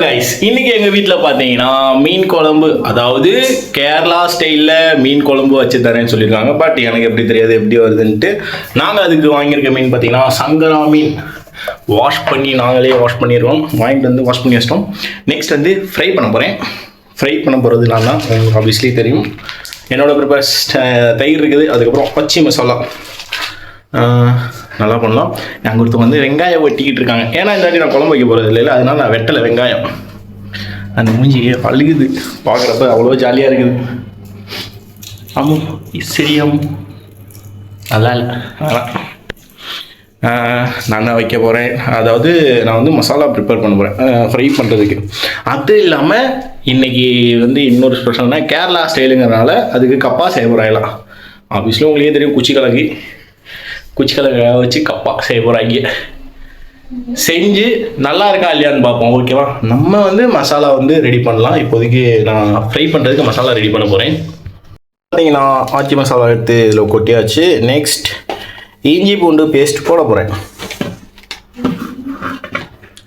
Guys, இன்னைக்கு எங்கள் வீட்டில் பார்த்தீங்கன்னா மீன் குழம்பு, அதாவது கேரளா ஸ்டைலில் மீன் குழம்பு வச்சு தரேன்னு சொல்லியிருக்காங்க. பட் எனக்கு எப்படி தெரியாது எப்படி வருதுன்ட்டு. நாங்கள் அதுக்கு வாங்கியிருக்க மீன் பார்த்தீங்கன்னா சங்கரா மீன். நாங்களே வாஷ் பண்ணிடுவோம். வாங்கிட்டு வந்து வாஷ் பண்ணி வச்சிட்டோம். நெக்ஸ்ட் வந்து ஃப்ரை பண்ண போகிறேன். ஃப்ரை பண்ண போகிறது நான் தான், உங்களுக்கு ஆப்வியஸ்லி தெரியும். என்னோட ப்ரிப்பேர் தயிர் இருக்குது, அதுக்கப்புறம் பச்சை மசாலா நல்லா பண்ணலாம். நாங்கள் ஒருத்தவங்க வந்து வெங்காயம் வெட்டிக்கிட்டு இருக்காங்க. ஏன்னா இந்த வாட்டி நான் குழம்பு வைக்க போகிறது இல்லை, அதனால நான் வெட்டலை வெங்காயம். அந்த மூஞ்சி அழுகுது பார்க்குறப்ப, அவ்வளோ ஜாலியாக இருக்குது. ஆமாம் சரியாம், நல்லா இல்லை அதெல்லாம் நான் தான் வைக்க போகிறேன். அதாவது நான் வந்து மசாலா ப்ரிப்பேர் பண்ண போகிறேன் ஃப்ரை பண்ணுறதுக்கு. அது இல்லாமல் இன்றைக்கி வந்து இன்னொரு ஸ்பெஷல்னா கேரளா ஸ்டைலுங்கிறதுனால அதுக்கு கப்பா செய்ய போகிறாங்களாம். ஆஃபீஸில் உங்களுக்கே தெரியும், குச்சிக்கிழங்கு வச்சு கப்பா செய்ய போகிறாங்க. செஞ்சு நல்லா இருக்கா இல்லையான்னு பார்ப்போம், ஓகேவா? நம்ம வந்து மசாலா வந்து ரெடி பண்ணலாம். இப்போதைக்கு நான் ஃப்ரை பண்ணுறதுக்கு மசாலா ரெடி பண்ண போகிறேன். பார்த்தீங்கன்னா ஆச்சி மசாலா எடுத்து இதில் கொட்டியாச்சு. நெக்ஸ்ட் இஞ்சி பூண்டு பேஸ்ட் போட போகிறேன்.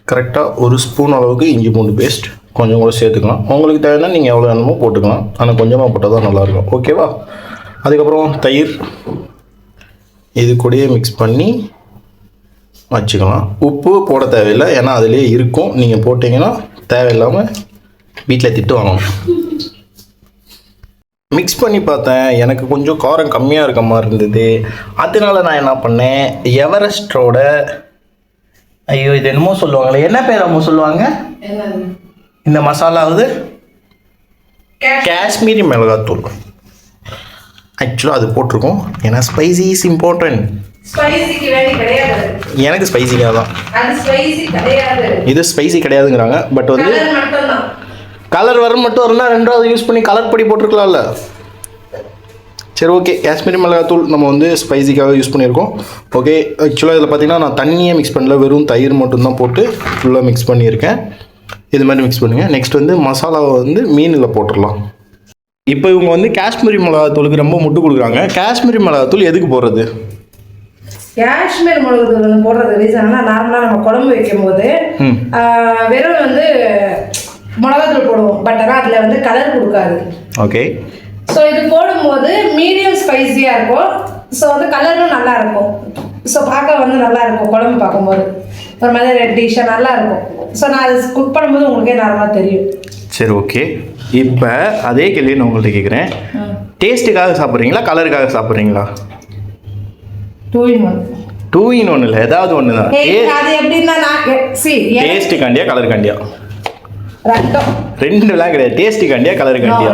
கரெக்டாக 1 ஸ்பூன் அளவுக்கு இஞ்சி பூண்டு பேஸ்ட் கொஞ்சம் கூட சேர்த்துக்கலாம். உங்களுக்கு தேவைன்னா நீங்கள் எவ்வளோ வேணுமோ போட்டுக்கலாம், ஆனால் கொஞ்சமாக போட்டால் தான் நல்லாயிருக்கும், ஓகேவா? அதுக்கப்புறம் தயிர் இது கூடயே மிக்ஸ் பண்ணி வச்சுக்கலாம். உப்பு போட தேவையில்லை, ஏன்னா அதிலே இருக்கும். நீங்கள் போட்டிங்கன்னா தேவையில்லாமல் வீட்டில் திட்டு வாங்கணும். மிக்ஸ் பண்ணி பார்த்தேன், எனக்கு கொஞ்சம் காரம் கம்மியாக இருக்க மாதிரி இருந்தது. அதனால நான் என்ன பண்ணேன், எவரெஸ்டோட இது என்னமோ சொல்லுவாங்களே, என்ன பேர் அவங்க சொல்லுவாங்க இந்த மசாலாவது, காஷ்மீரி மிளகாத்தூள். ஆக்சுவலாக அது போட்டிருக்கோம், ஏன்னா ஸ்பைசி இஸ் இம்பார்ட்டன்ட். எனக்கு ஸ்பைசிக்காக தான், இது ஸ்பைசி கிடையாதுங்கிறாங்க. பட் வந்து கலர் வர மட்டும் இருந்தால் 2வது யூஸ் பண்ணி கலர் பொடி போட்டிருக்கலாம்ல. சரி ஓகே, காஷ்மீரி மிளகாத்தூள் நம்ம வந்து ஸ்பைசிக்காக யூஸ் பண்ணியிருக்கோம். ஓகே, ஆக்சுவலாக இதில் பார்த்தீங்கன்னா நான் தண்ணியே மிக்ஸ் பண்ணல, வெறும் தயிர் மட்டும்தான் போட்டு ஃபுல்லாக மிக்ஸ் பண்ணியிருக்கேன். இது மாதிரி மிக்ஸ் பண்ணுங்கள். நெக்ஸ்ட் வந்து மசாலாவை வந்து மீனில் போட்டுடலாம். இப்போ இவங்க வந்து காஷ்மீரி மிளகாத்தூளுக்கு ரொம்ப முட்டு கொடுக்குறாங்க. காஷ்மீரி மிளகாத்தூள் எதுக்கு போடுறது? காஷ்மீர் மிளகாத்தூள் வந்து போடுறது ரீசன்னா, நார்மலாக நம்ம குழம்பு வைக்கும் போது வெறும் வந்து மிளகாத்தூள் போடுவோம், பட் ஆனால் அதில் வந்து கலர் கொடுக்காது. ஓகே, ஸோ இது போடும்போது மீடியம் ஸ்பைஸியாக இருக்கும். ஸோ வந்து கலரும் நல்லா இருக்கும். ஸோ பார்க்க வந்து நல்லா இருக்கும், குழம்பு பார்க்கும்போது ஒரு மாதிரி ரெட்டிஷாக நல்லா இருக்கும். ஸோ நான் அது குக் பண்ணும்போது உங்களுக்கே நார்மலாக தெரியும். சரி ஓகே, இப்போ அதே கேள்வி நான் உங்கள்கிட்ட கேட்குறேன். டேஸ்ட்டுக்காக சாப்பிட்றீங்களா, கலருக்காக சாப்பிட்றீங்களா? 2 in 1. 2 in 1 இல்லை, ஏதாவது ஒன்று தான். அது எப்படின்னா, டேஸ்ட்டுக்காண்டியா கலருக்காண்டியா? ரெண்டுலாம் கிடையாது. டேஸ்ட்டுக்காண்டியா கலருக்காண்டியா?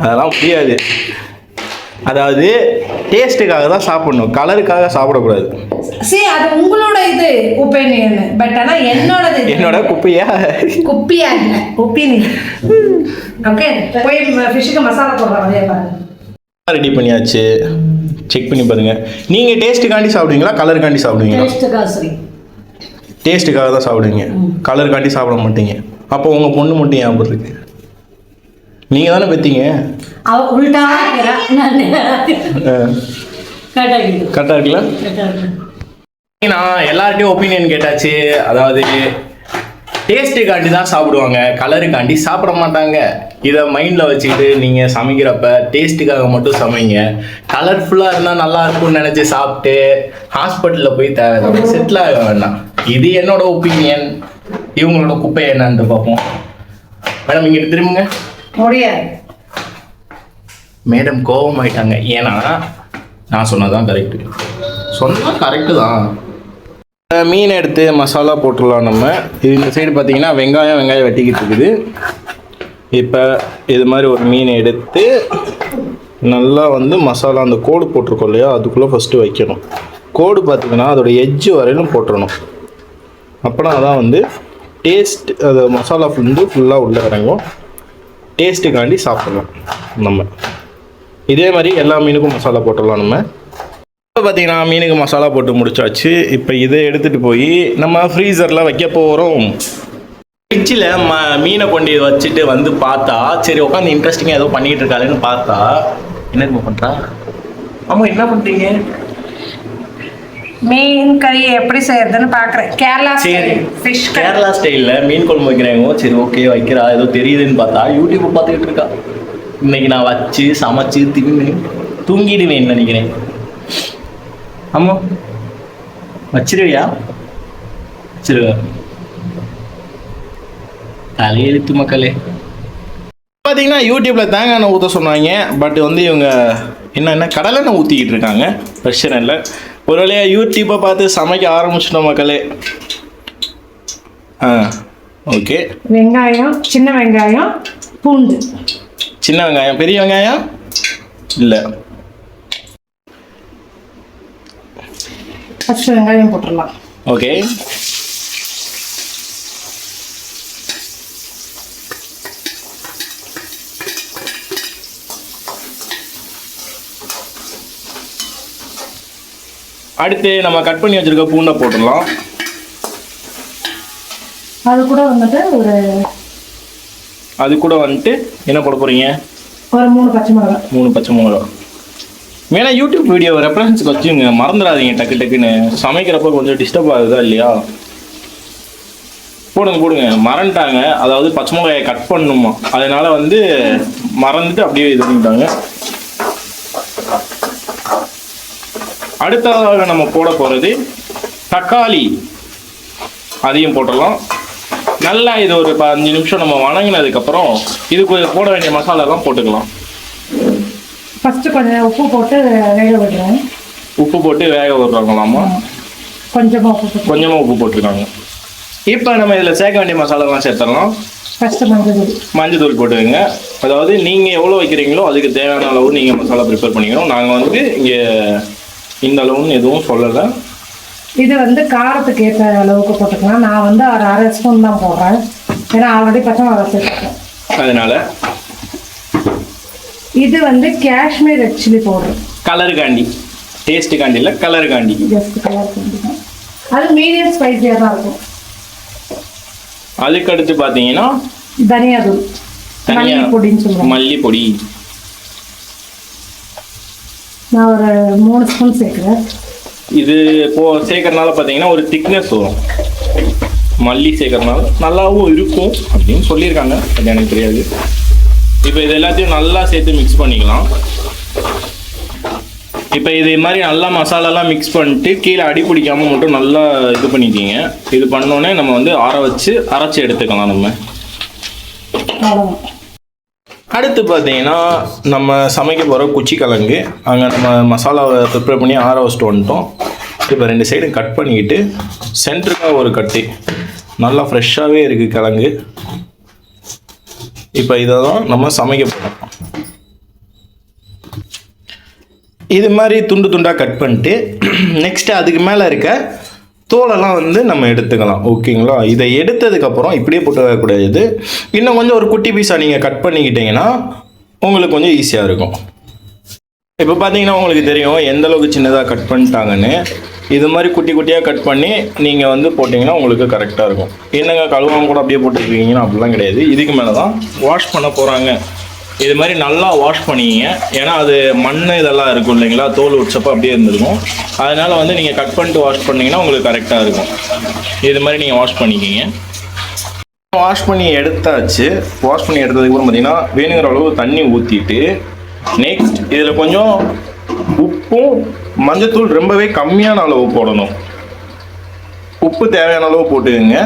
அதெல்லாம் முடியாது. அதாவது டேஸ்ட்டுக்காக தான் சாப்பிடணும், கலருக்காக சாப்பிடக்கூடாது. அது உங்களோட இது ஒப்பீனியன். பட் ஆனா என்னோட குப்பையா இல்ல ஒப்பீனியன். ஓகே, போய் ஃபிஷ்க்கு மசாலா போடுறோம். அதே பாருங்க, ரெடி பண்ணியாச்சு. செக் பண்ணி பாருங்க. நீங்க டேஸ்ட்டுக்காண்டி சாப்பிடுவீங்களா, கலருக்காண்டி சாப்பிடுவீங்களா? டேஸ்ட்டுக்காக தான் சாப்பிடுவீங்க, கலருக்காண்டி சாப்பிட மாட்டீங்க. அப்போ உங்க பொண்ணு மட்டும் ஞாபகம் இருக்கு, நீங்க தானே பெத்தீங்க. கரெக்டா இருக்குல்ல? நான் எல்லார்ட்டையும் ஒப்பீனியன் கேட்டாச்சு. அதாவது டேஸ்ட்டுக்காண்டி தான் சாப்பிடுவாங்க, கலருக்காண்டி சாப்பிட மாட்டாங்க. இதை மைண்டில் வச்சுக்கிட்டு நீங்கள் சமைக்கிறப்ப டேஸ்ட்டுக்காக மட்டும் சமைங்க. கலர்ஃபுல்லாக இருந்தால் நல்லா இருக்கும்னு நினச்சி சாப்பிட்டு ஹாஸ்பிட்டலில் போய் தேவை செட்டில் ஆக வேண்டாம். இது என்னோட ஒப்பீனியன். இவங்களோட குப்பை என்னன்னு பார்ப்போம். மேடம் இங்கிட்ட திரும்புங்க. முடியாது. மேடம் கோபம் ஆயிட்டாங்க, ஏன்னா நான் சொன்னதான் கரெக்டு. சொன்னால் கரெக்டு தான். மீன் எடுத்து மசாலா போட்டுடலாம் நம்ம. இந்த சைடு பார்த்தீங்கன்னா வெங்காயம் வெட்டிக்கிட்டு இருக்குது. இப்போ இது மாதிரி ஒரு மீன் எடுத்து நல்லா வந்து மசாலா அந்த கோடு போட்டிருக்கோம் இல்லையா, அதுக்குள்ளே ஃபஸ்ட்டு வைக்கணும். கோடு பார்த்திங்கன்னா அதோட எட்ஜு வரையிலும் போட்டுடணும். அப்படின்னா அதான் வந்து டேஸ்ட், அது மசாலா வந்து ஃபுல்லாக உள்ளே இறங்கும். டேஸ்ட்டுக்காண்டி சாப்பிடலாம் நம்ம. இதே மாதிரி எல்லா மீனுக்கும் மசாலா போட்டுடலாம் நம்ம. இப்போ பார்த்தீங்கன்னா மீனுக்கு மசாலா போட்டு முடிச்சாச்சு. இப்போ இதை எடுத்துகிட்டு போய் நம்ம ஃப்ரீசரில் வைக்க போகிறோம். ஃப்ரிட்ஜில் மீனை கொண்டு வச்சுட்டு வந்து பார்த்தா, சரி உட்காந்து இன்ட்ரெஸ்டிங்காக ஏதோ பண்ணிகிட்டு இருக்காதுன்னு பார்த்தா, என்ன பண்ணுறா? ஆமாம், என்ன பண்ணுறீங்க? மீன் கறி எப்படி செய்யறதுன்னு பார்க்குறேன். கேரளா சரி, ஃபிஷ் கேரளா ஸ்டைலில் மீன் குழம்பு வைக்கிறாங்க. சரி, ஓகே வைக்கிறா, ஏதோ தெரியுதுன்னு பார்த்தா யூடியூப் பார்த்துக்கிட்டு இருக்கா. இன்னைக்கு நான் வச்சு சமைச்சு தின்னு தூங்கிடுவேன்னு நினைக்கிறேன். ஆமாம், வச்சிருவியா? வச்சிருவா. தலையெழுத்து மக்களே. பார்த்தீங்கன்னா யூடியூப்பில் தேங்காய் எண்ணெய் ஊற்ற சொன்னாங்க. பட் வந்து இவங்க என்ன கடலெண்ணெய் ஊற்றிக்கிட்டு இருக்காங்க. பிரச்சனை இல்லை. ஒரு வழியாக யூடியூப்பை பார்த்து சமைக்க ஆரம்பிச்சிட்டோம் மக்களே. ஓகே. வெங்காயம், சின்ன வெங்காயம், பூண்டு. சின்ன வெங்காயம், பெரிய வெங்காயம் இல்லை. ஃபர்ஸ்ட் வெங்காயம் போட்டுடலாம். ஓகே. அடுத்து நம்ம கட் பண்ணி வச்சிருக்க பூண்டை போட்டுடலாம். அது கூட வந்துட்டு என்ன போட போறீங்க? ஒரு 3 பச்சை மிளகாய். 3 பச்சை மிளகாய். வேணா யூடியூப் வீடியோ ரெஃபரன்ஸுக்கு வச்சுங்க, மறந்துடாதீங்க. டக்குன்னு சமைக்கிறப்ப கொஞ்சம் டிஸ்டர்ப் ஆகுதா இல்லையா? போடுங்க. மறந்துட்டாங்க. அதாவது பச்சை மிளகாயை கட் பண்ணணுமா, அதனால வந்து மறந்துட்டு அப்படியே இது பண்ணிட்டாங்க. அடுத்ததாக நம்ம போட போகிறது தக்காளி. அதையும் போட்டுடலாம். நல்லா இது ஒரு 5 நிமிஷம் நம்ம வணங்கினதுக்கப்புறம் இதுக்கு போட வேண்டிய மசாலாலாம் போட்டுக்கலாம். ஃபஸ்ட்டு கொஞ்சம் உப்பு போட்டு வேக விடுறேன். உப்பு போட்டு வேக விடுறாங்களாமா? கொஞ்சமாக உப்பு போட்டுருக்காங்க. இப்போ நம்ம இதில் சேர்க்க வேண்டிய மசாலாலாம் சேர்த்துடலாம். ஃபஸ்ட்டு மஞ்சள் போட்டுக்கோங்க. அதாவது நீங்கள் எவ்வளோ வைக்கிறீங்களோ அதுக்கு தேவையான அளவு நீங்கள் மசாலா ப்ரிப்பேர் பண்ணிக்கணும். நாங்கள் வந்து இங்கே இந்த அளவுன்னு எதுவும் சொல்லலை. இது வந்து காரத்துக்கு ஏற்ற அளவுக்கு போட்டுக்கலாம். நான் வந்து ஒரு 1/2 ஸ்பூன் தான் போடுறேன். ஏன்னா ஆல்ரெடி பச்சை மிளகாய் சேர்த்துருக்கேன். அதனால இது வந்து காஷ்மீர் ரெட் சில்லி பவுடர். கலருக்காண்டி, டேஸ்ட்டுக்காண்டி இல்லை, கலருக்காண்டி. ஜஸ்ட் கலருக்காண்டி தான். அது மீடியம் ஸ்பைஸியாக தான் இருக்கும். அதுக்கு அடுத்து பார்த்தீங்கன்னா தனியாதூள், மல்லிப்பொடின்னு சொல்லுவேன். மல்லிப்பொடி நான் ஒரு 3 ஸ்பூன் சேர்க்குறேன். இது சேர்க்கறதுனால பார்த்தீங்கன்னா ஒரு திக்னஸ் வரும். மல்லி சேர்க்கறதுனால நல்லாவும் இருக்கும் அப்படின்னு சொல்லியிருக்காங்க. அது எனக்கு தெரியாது. இப்போ இது எல்லாத்தையும் நல்லா சேர்த்து மிக்ஸ் பண்ணிக்கலாம். இப்போ இது மாதிரி நல்லா மசாலாலாம் மிக்ஸ் பண்ணிட்டு கீழே அடி பிடிக்காமல் மட்டும் நல்லா இது பண்ணிக்கிங்க. இது பண்ணோன்னே நம்ம வந்து அரைச்சி எடுத்துக்கலாம். நம்ம அடுத்து பார்த்தீங்கன்னா நம்ம சமைக்க போகிற குச்சிக்கிழங்கு. அங்கே நம்ம மசாலாவை ப்ரிப்பேர் பண்ணி ஆற வச்சுட்டு வந்துட்டோம். இப்போ 2 சைடும் கட் பண்ணிக்கிட்டு சென்டருக்காக ஒரு கட்டு நல்லா ஃப்ரெஷ்ஷாகவே இருக்குது கிழங்கு. இப்போ இதை தான் நம்ம சமைக்க போகிறோம். இது மாதிரி துண்டு துண்டாக கட் பண்ணிட்டு நெக்ஸ்ட்டு அதுக்கு மேலே இருக்க தோலெல்லாம் வந்து நம்ம எடுத்துக்கலாம். ஓகேங்களா? இதை எடுத்ததுக்கப்புறம் இப்படியே போட்டு வைக்கக்கூடாது. இன்னும் கொஞ்சம் ஒரு குட்டி பீஸாக நீங்கள் கட் பண்ணிக்கிட்டிங்கன்னா உங்களுக்கு கொஞ்சம் ஈஸியாக இருக்கும். இப்போ பார்த்தீங்கன்னா உங்களுக்கு தெரியும் எந்த அளவுக்கு சின்னதாக கட் பண்ணிட்டாங்கன்னு. இது மாதிரி குட்டி குட்டியாக கட் பண்ணி நீங்கள் வந்து போட்டிங்கன்னா உங்களுக்கு கரெக்டாக இருக்கும். என்னங்க கழுவாம கூட அப்படியே போட்டுருக்கீங்கன்னா அப்படிலாம் கிடையாது. இதுக்கு மேலே தான் வாஷ் பண்ண போகிறாங்க. இது மாதிரி நல்லா வாஷ் பண்ணிக்கிங்க. ஏன்னா அது மண் இதெல்லாம் இருக்கும் இல்லைங்களா, தோல் உச்சப்போ அப்படியே இருந்திருக்கும். அதனால் வந்து நீங்கள் கட் பண்ணிட்டு வாஷ் பண்ணிங்கன்னா உங்களுக்கு கரெக்டாக இருக்கும். இது மாதிரி நீங்கள் வாஷ் பண்ணிக்கிங்க. வாஷ் பண்ணி எடுத்தாச்சு. வாஷ் பண்ணி எடுத்ததுக்கப்புறம் பார்த்தீங்கன்னா வேணுங்கிற அளவு தண்ணி ஊற்றிட்டு நெக்ஸ்ட் இதில் கொஞ்சம் உப்பும் மஞ்சத்தூள் ரொம்பவே கம்மியான அளவு போடணும். உப்பு தேவையான அளவு போட்டுக்கோங்க.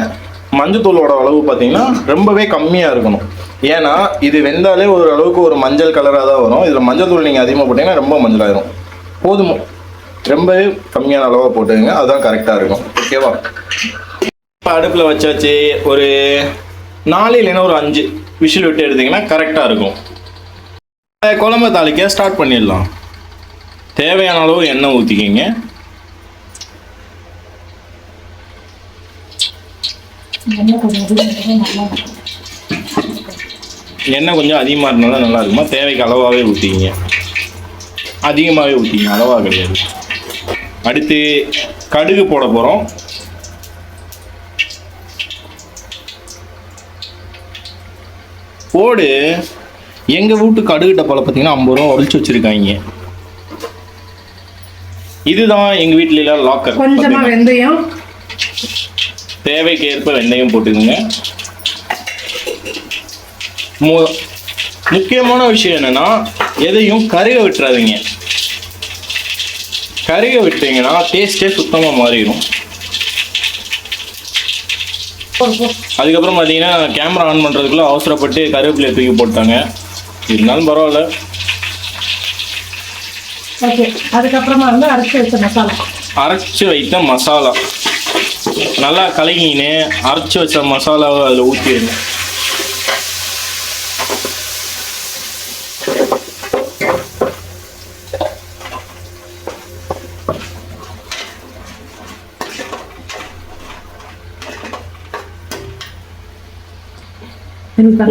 மஞ்சத்தூளோட அளவு பார்த்தீங்கன்னா ரொம்பவே கம்மியாக இருக்கணும். ஏன்னா இது வெந்தாலே ஒரு அளவுக்கு ஒரு மஞ்சள் கலராக தான் வரும். இதில் மஞ்சள் தூள் நீங்கள் அதிகமாக போட்டிங்கன்னா ரொம்ப மஞ்சள் ஆயிரும். போதும், ரொம்பவே கம்மியான அளவாக போட்டுக்கோங்க. அதுதான் கரெக்டாக இருக்கும். ஓகேவா? இப்போ அடுப்பில் வச்சாச்சு. ஒரு 4 இல்லைன்னா ஒரு 5 விசில் விட்டு எடுத்திங்கன்னா கரெக்டாக இருக்கும். குழம்பு தாளிக்க ஸ்டார்ட் பண்ணிடலாம். தேவையான அளவு எண்ணெய் ஊற்றிக்கிங்க. எண்ணெய் கொஞ்சம் அதிகமாக இருந்தாலும் நல்லா இருக்குமா? தேவைக்கு அளவாகவே ஊற்றிக்கிங்க. அதிகமாகவே ஊற்றிக்கிங்க, அளவாக கிடையாது. அடுத்து கடுகு போட போகிறோம். போடு. எங்கள் வீட்டு கடுகு டப்பாவில் பார்த்தீங்கன்னா 50 ரூபா ஒழிச்சு வச்சுருக்காங்க. இதுதான் எங்கள் வீட்டில லாக்கர். கொஞ்சமாக வெந்தயம், தேவைக்கு ஏற்ப வெந்தயம் போட்டுக்கோங்க. முக்கியமான விஷயம் என்னன்னா எதையும் கருக விட்டுறாதீங்க. கருக விட்டீங்கன்னா டேஸ்டே சுத்தமாக மாறிடும். அதுக்கப்புறம் பார்த்தீங்கன்னா கேமரா ஆன் பண்ணுறதுக்குள்ள அவசரப்பட்டு கருவேப்பிலை தூக்கி போட்டாங்க. இருந்தாலும் பரவாயில்ல. ஓகே, அதுக்கப்புறமா வந்து அரைச்சி வைத்த மசாலா நல்லா கலங்கின்னு அரைச்சி வச்ச மசாலாவை அதில் ஊற்றிடுங்க.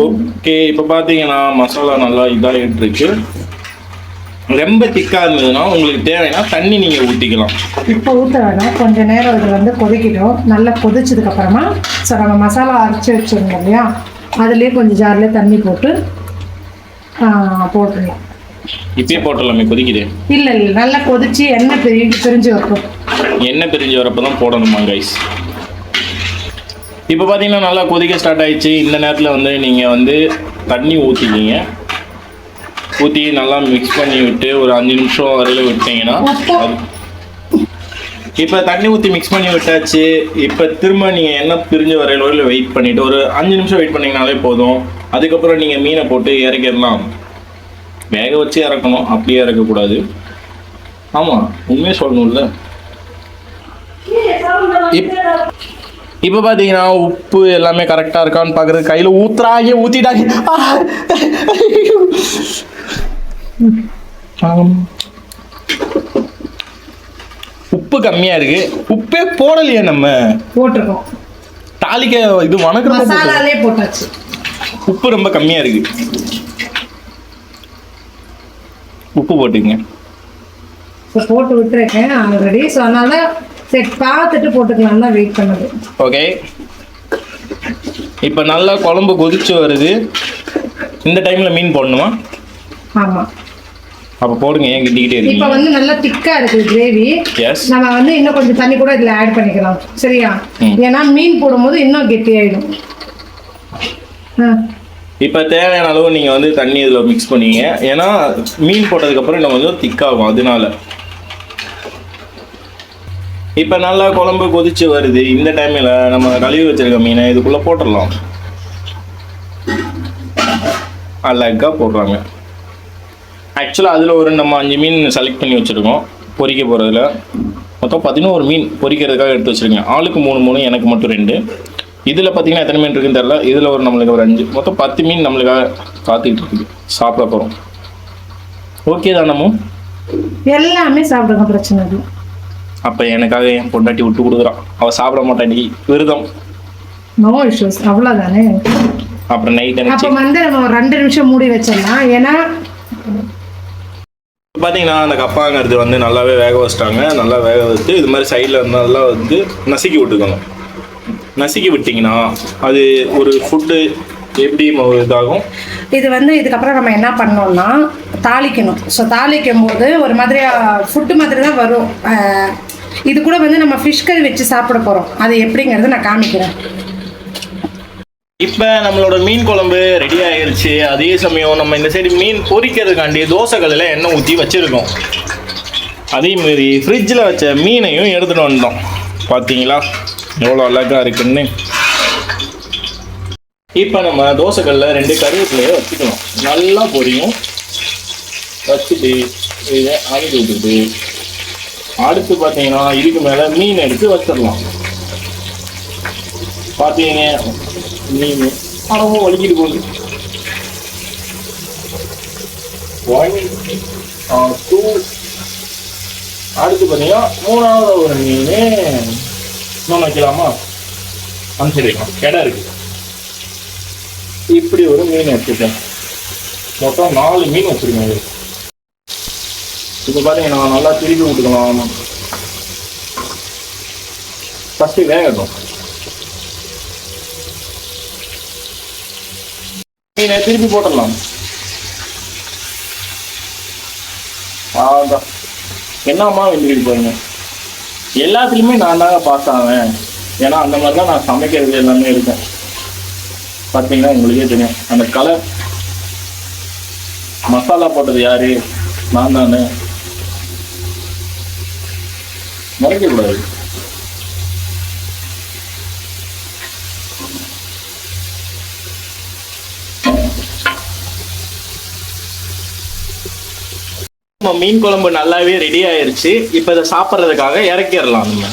ஓகே, இப்போ பார்த்தீங்கன்னா மசாலா நல்லா இதாகிட்டு இருக்கு. ரொம்ப திக்காக இருந்ததுன்னா உங்களுக்கு தேவைன்னா தண்ணி நீங்கள் ஊற்றிக்கலாம். இப்போ ஊற்ற வேணாம், கொஞ்சம் நேரம் இது வந்து கொதிக்கிடும். நல்லா கொதிச்சதுக்கப்புறமா நம்ம மசாலா அரைச்சி வச்சுருந்தோம் இல்லையா, அதுலேயே கொஞ்சம் ஜார்லேயே தண்ணி போட்டு போட்டுடலாம். இப்பயே போட்டுடலாமே, கொதிக்குது. இல்லை நல்லா கொதிச்சு எண்ணெய் பிரிஞ்சு வைப்போம். எண்ணெய் பிரிஞ்சு வரப்போ தான் போடணுமா கைஸ்? இப்போ பார்த்தீங்கன்னா நல்லா கொதிக்க ஸ்டார்ட் ஆயிடுச்சு. இந்த நேரத்தில் வந்து நீங்கள் வந்து தண்ணி ஊற்றிக்கிங்க. ஊற்றி நல்லா மிக்ஸ் பண்ணி விட்டு ஒரு 5 நிமிஷம் வரையில் விட்டீங்கன்னா, இப்போ தண்ணி ஊற்றி மிக்ஸ் பண்ணி விட்டாச்சு. இப்போ திரும்ப நீங்கள் எண்ணெய் பிரிஞ்சு வரையில வரையில் வெயிட் பண்ணிவிட்டு ஒரு 5 நிமிஷம் வெயிட் பண்ணிங்கனாலே போதும். அதுக்கப்புறம் நீங்கள் மீனை போட்டு இறக்கிடலாம். வேக வச்சு இறக்கணும், அப்படியே இறக்கக்கூடாது. ஆமாம், உண்மையாக சொல்லணும்ல. இப்போ பார்த்தீங்கன்னா உப்பு எல்லாமே கரெக்டாக இருக்கான்னு பார்க்குறது கையில் ஊற்றிட்டாங்க. உப்பு கம்மியாக இருக்கு. உப்பே போடலையே, நம்ம போட்டிருக்கோம். தாளிக்க இது வணக்கம் போட்டாச்சு. உப்பு ரொம்ப கம்மியாக இருக்கு. உப்பு போட்டுங்க. போட்டு விட்டுருக்கேன் ஆல்ரெடி. ஸோ அதனால சரி பார்த்துட்டு போட்டுக்கலாம் தான் வெயிட் பண்ணுது. ஓகே, இப்போ நல்லா குழம்பு கொதிச்சு வருது. இந்த டைமில் மீன் போடணுமா? ஆமாம், அப்போ போடுங்க. ஏன் கிட்டிக்கிட்டே இருக்கு? இப்போ வந்து நல்லா திக்காக இருக்குது கிரேவி. நம்ம வந்து இன்னும் கொஞ்சம் தண்ணி கூட இதில் ஆட் பண்ணிக்கலாம். சரியா? ஏன்னா மீன் போடும்போது இன்னும் கெட்டியாயிடும். இப்போ தேவையான அளவு நீங்கள் வந்து தண்ணி இதில் மிக்ஸ் பண்ணிங்க. ஏன்னா மீன் போட்டதுக்கப்புறம் இன்னும் கொஞ்சம் திக்காகும், அதனால. இப்போ நல்லா குழம்பு கொதிச்சு வருது. இந்த டைமில் நம்ம கழுவி வச்சிருக்க மீனை இதுக்குள்ளே போட்டுடலாம். அழகாக போடுறாங்க. ஆக்சுவலாக அதில் ஒரு நம்ம 5 மீன் செலக்ட் பண்ணி வச்சுருக்கோம் பொரிக்க போகிறதுல. மொத்தம் 11 மீன் பொரிக்கிறதுக்காக எடுத்து வச்சுருக்கேன். ஆளுக்கு 3 எனக்கு மட்டும் 2. இதில் பார்த்தீங்கன்னா எத்தனை மீன் இருக்குன்னு தெரியல. இதில் நம்மளுக்கு ஒரு 5, மொத்தம் 10 மீன் நம்மளுக்காக காத்துக்கிட்டு இருக்குது. சாப்பிட போகிறோம். ஓகே தானமோ? எல்லாமே சாப்பிடுங்க, பிரச்சனை இல்லை. அப்போ எனக்காக என் பொண்டாட்டி விட்டு கொடுக்குறான். அவள் சாப்பிட மாட்டாண்டி, விரதம். நோ இஷ்யூஸ், அவ்வளோதானே. அப்புறம் நைட் அப்போ வந்து நம்ம ஒரு 2 நிமிஷம் மூடி வச்சிடலாம். ஏன்னா பார்த்தீங்கன்னா அந்த கப்பாங்கிறது வந்து நல்லாவே வேக வச்சிட்டாங்க. நல்லா வேக வச்சு இது மாதிரி சைடில் நல்லா வந்து நசுக்கி விட்டுக்கணும். நசுக்கி விட்டிங்கன்னா அது ஒரு ஃபுட்டு எப்படி இதாகும். இது வந்து இதுக்கப்புறம் நம்ம என்ன பண்ணோம்னா தாளிக்கணும். ஸோ தாளிக்கும் போது ஒரு மாதிரி ஃபுட்டு மாதிரி தான் வரும். இது கூட வந்து நம்ம ஃபிஷ் கறி வச்சு சாப்பிட போகிறோம். அது எப்படிங்கிறத நான் காமிக்கிறேன். இப்போ நம்மளோட மீன் குழம்பு ரெடி ஆகிருச்சு. அதே சமயம் நம்ம இந்த சைடு மீன் பொரிக்கிறதுக்காண்டி தோசைகளில் எண்ணெய் ஊற்றி வச்சுருக்கோம். அதேமாரி ஃப்ரிட்ஜில் வச்ச மீனையும் எடுத்துகிட்டு வந்தோம். பார்த்தீங்களா எவ்வளோ அழகாக இருக்குன்னு. இப்போ நம்ம தோசைகளில் 2 கருவேப்பிலையை வச்சுக்கணும். நல்லா பொரியும். வச்சுட்டு இதை அரைச்சி விட்டுட்டு அடுத்து பார்த்தீங்கன்னா இதுக்கு மேலே மீன் எடுத்து வச்சிடலாம். பார்த்தீங்க மீன் அளவும் வலிக்கிட்டு போகுது. 1 2 அடுத்து பார்த்தீங்கன்னா 3ஆவது ஒரு மீன் இன்னும் வைக்கலாமா? அனுப்பிச்சிருக்கலாம், கடை இருக்குது. இப்படி ஒரு மீன் எடுத்துட்டேன். மொத்தம் 4 மீன் வச்சுருக்கேன். இப்போ பார்த்தீங்கன்னா நல்லா திருப்பி விட்டுக்கலாம். ஃபஸ்ட்டு வேகட்டும். மீனை திருப்பி போட்டுடலாம். என்னம்மா வெந்துக்கிட்டு பாருங்க. எல்லாத்துலேயுமே நான் தாங்க பாஸ் ஆவேன். ஏன்னா அந்த மாதிரி தான் நான் சமைக்கிறது எல்லாமே இருக்கேன். பார்த்தீங்கன்னா உங்களுக்கே தெரியும் அந்த கலர். மசாலா போட்டது யாரு? நான் தானே. மறைக்கக்கூடாது. மீன் குழம்பு நல்லாவே ரெடி ஆயிருச்சு. இப்போ இதை சாப்பிட்றதுக்காக இறக்கிடலாம் நம்ம.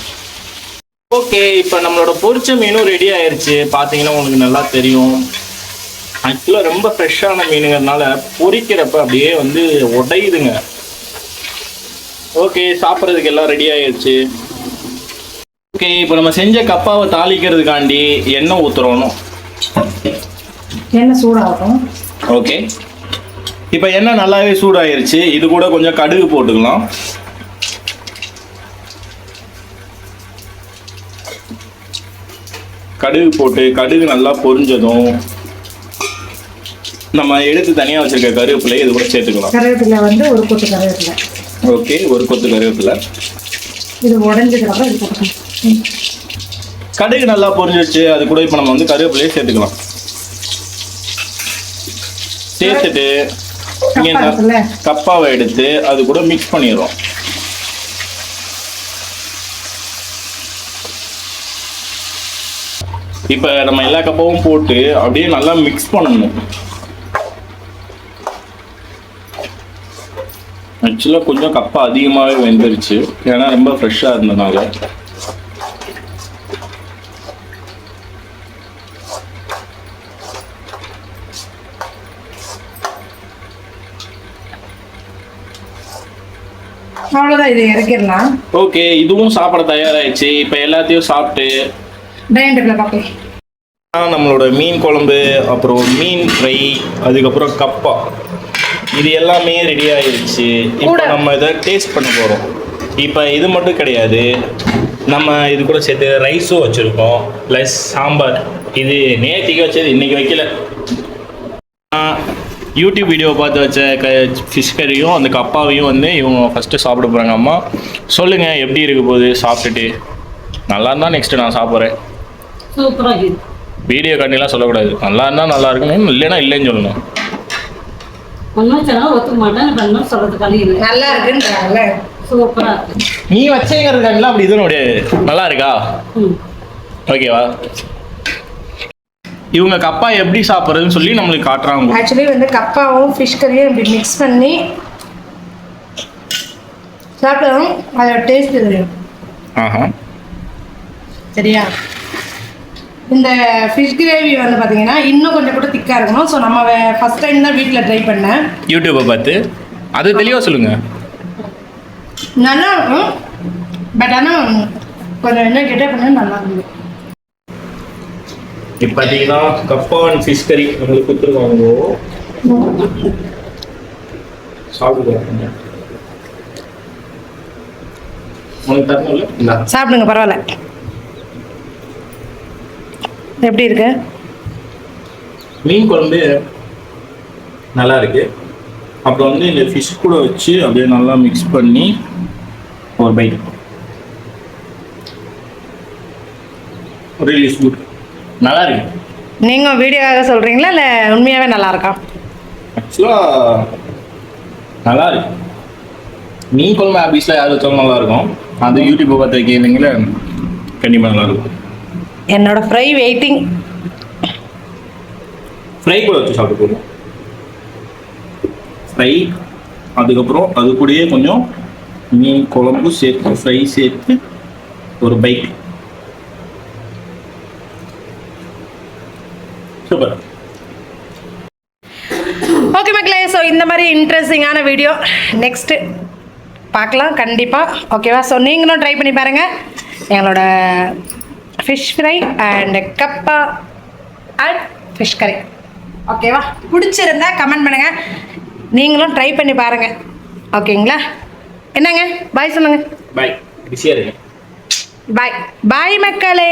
ஓகே, இப்போ நம்மளோட பொரிச்ச மீனும் ரெடி ஆயிருச்சு. பார்த்தீங்கன்னா உங்களுக்கு நல்லா தெரியும். ஆக்சுவலாக ரொம்ப ஃப்ரெஷ்ஷான மீனுங்கிறதுனால பொரிக்கிறப்ப அப்படியே வந்து உடையுதுங்க. ஓகே, சாப்பிட்றதுக்கு எல்லாம் ரெடி ஆயிருச்சு. ஓகே, இப்போ நம்ம செஞ்ச கப்பாவை தாளிக்கிறதுக்காண்டி எண்ணெய் ஊற்றுறோம். எண்ணெய் சூடாகட்டும். ஓகே, இப்போ எண்ணெய் நல்லாவே சூடாயிருச்சு. இது கூட கொஞ்சம் கடுகு போட்டுக்கலாம். கடுகு போட்டு கடுகு நல்லா பொரிஞ்சதும் நம்ம எடுத்து தனியாக வச்சிருக்க கருவேப்பிலை இது கூட சேர்த்துக்கலாம். கருவேப்பிலை வந்து ஒரு கொத்து கருவேப்பிலை. ஓகே, ஒரு கொத்து கருவேப்பிலை. இது உடஞ்சதுக்கப்புறம் இது போட்டுக்கலாம். கடுகு நல்லா பொரிஞ்சிருச்சு. அது கூட இப்போ நம்ம வந்து கருவேப்பிலையை சேர்த்துக்கலாம். சேர்த்துட்டு இங்கே கப்பாவை எடுத்து அது கூட மிக்ஸ் பண்ணிடுறோம். இப்போ நம்ம எல்லா கப்பாவும் போட்டு அப்படியே நல்லா மிக்ஸ் பண்ணணும். ஆக்சுவலாக கொஞ்சம் கப்பா அதிகமாகவே வெந்துருச்சு, ஏன்னா ரொம்ப ஃப்ரெஷ்ஷாக இருந்ததுனால. அவ்வளோதான், இதை இறக்கிடலாம். ஓகே, இதுவும் சாப்பிட தயாராகிடுச்சு. இப்போ எல்லாத்தையும் சாப்பிட்டு நம்மளோட மீன் குழம்பு, அப்புறம் மீன் ஃப்ரை, அதுக்கப்புறம் கப்பா, இது எல்லாமே ரெடி ஆயிடுச்சு. இப்போ நம்ம இதை டேஸ்ட் பண்ண போகிறோம். இப்போ இது மட்டும் கிடையாது, நம்ம இது கூட சேர்த்து ரைஸும் வச்சுருக்கோம், ப்ளஸ் சாம்பார். இது நேற்றுக்கு வச்சது, இன்றைக்கி வைக்கல. யூடியூப் வீடியோ பார்த்து வச்ச ஃபிஷ் கறியும் அந்த கப்பாவையும் வந்து இவங்க ஃபஸ்ட்டு சாப்பிட போகிறாங்க. அம்மா சொல்லுங்கள் எப்படி இருக்க போகுது சாப்பிட்டுட்டு? நல்லா இருந்தால் நெக்ஸ்ட்டு நான் சாப்பிட்றேன். சூப்பராக வீடியோ காட்டிலாம் சொல்லக்கூடாது. நல்லா இருந்தால் நல்லா இருக்கணும், இல்லைன்னா இல்லைன்னு சொல்லணும். ஒன்றும் சொன்னால் ஒத்துக்க மாட்டேன், பண்ணணும் சொல்கிறதுக்காக இல்லை. நல்லா இருக்குன்றாங்கல்ல, சூப்பராக இருக்கு. நீ வச்சேங்கிறதுக்காகலாம் அப்படி இதுன்னு முடியாது. நல்லா இருக்கா? ஓகேவா? இவங்க கப்பா எப்படி சாப்பிட்றதுன்னு சொல்லி நம்மளுக்கு காட்டுறாங்க. ஆக்சுவலி வந்து கப்பாவும் ஃபிஷ் கறியும் இப்படி மிக்ஸ் பண்ணி சாப்பிட்டதும் அதோட டேஸ்ட் தெரியும். சரியா? இந்த ஃபிஷ் கிரேவி வந்து பார்த்தீங்கன்னா இன்னும் கொஞ்சம் கூட திக்காக இருக்கணும். ஸோ நம்ம ஃபஸ்ட் டைம் தான் வீட்டில் ட்ரை பண்ணேன், யூடியூப்பை பார்த்து. அது தெளிவாக சொல்லுங்கள். நல்லா இருக்கும், பட் ஆனால் கொஞ்சம் என்ன கேட்டால் பண்ண நல்லா இருக்கும். இப்போ பார்த்தீங்கன்னா கப்பா அண்ட் ஃபிஷ் கறி நம்மளுக்கு கொடுத்துருக்காங்க. சாப்பிடுங்க, உனக்கு தரணும் இல்லை? சாப்பிடுங்க, பரவாயில்ல. எப்படி இருக்கு? மீன் குழம்பு நல்லா இருக்கு. அப்புறம் வந்து இந்த ஃபிஷ் கூட வச்சு அப்படியே நல்லா மிக்ஸ் பண்ணி ஒரு பைட். ரியலி குட், நல்லா இருக்கு. நீங்கள் வீடியோவாக சொல்கிறீங்களா இல்லை உண்மையாகவே நல்லா இருக்கா? ஆக்சுவலாக நல்லா இருக்கு. மீன் குழம்பு ஆபீஸில் யார் வச்சாலும் நல்லா இருக்கும். அது யூடியூப்பை பார்த்து வைக்கிறீங்களே, கண்டிப்பாக நல்லா இருக்கும். என்னோட ஃப்ரை வெயிட்டிங். ஃப்ரை கூட வச்சு சாப்பிட்டு போடுவோம். ஃப்ரை, அதுக்கப்புறம் அது கூடயே கொஞ்சம் மீன் குழம்பு சேர்த்து ஃப்ரை சேர்த்து ஒரு பைட். சூப்பர். ஓகே மக்களே, ஸோ இந்த மாதிரி இன்ட்ரெஸ்டிங்கான வீடியோ நெக்ஸ்ட்டு பார்க்கலாம் கண்டிப்பாக. ஓகேவா? ஸோ நீங்களும் ட்ரை பண்ணி பாருங்கள். எங்களோட fish fry and kappa and fish கறி. ஓகேவா? பிடிச்சிருந்தா கமெண்ட் பண்ணுங்கள், நீங்களும் ட்ரை பண்ணி பாருங்கள். ஓகேங்களா? என்னங்க பாய் சொல்லுங்கள். பாய். பிஸியாக இருக்கேன். பாய் பாய் மக்களே.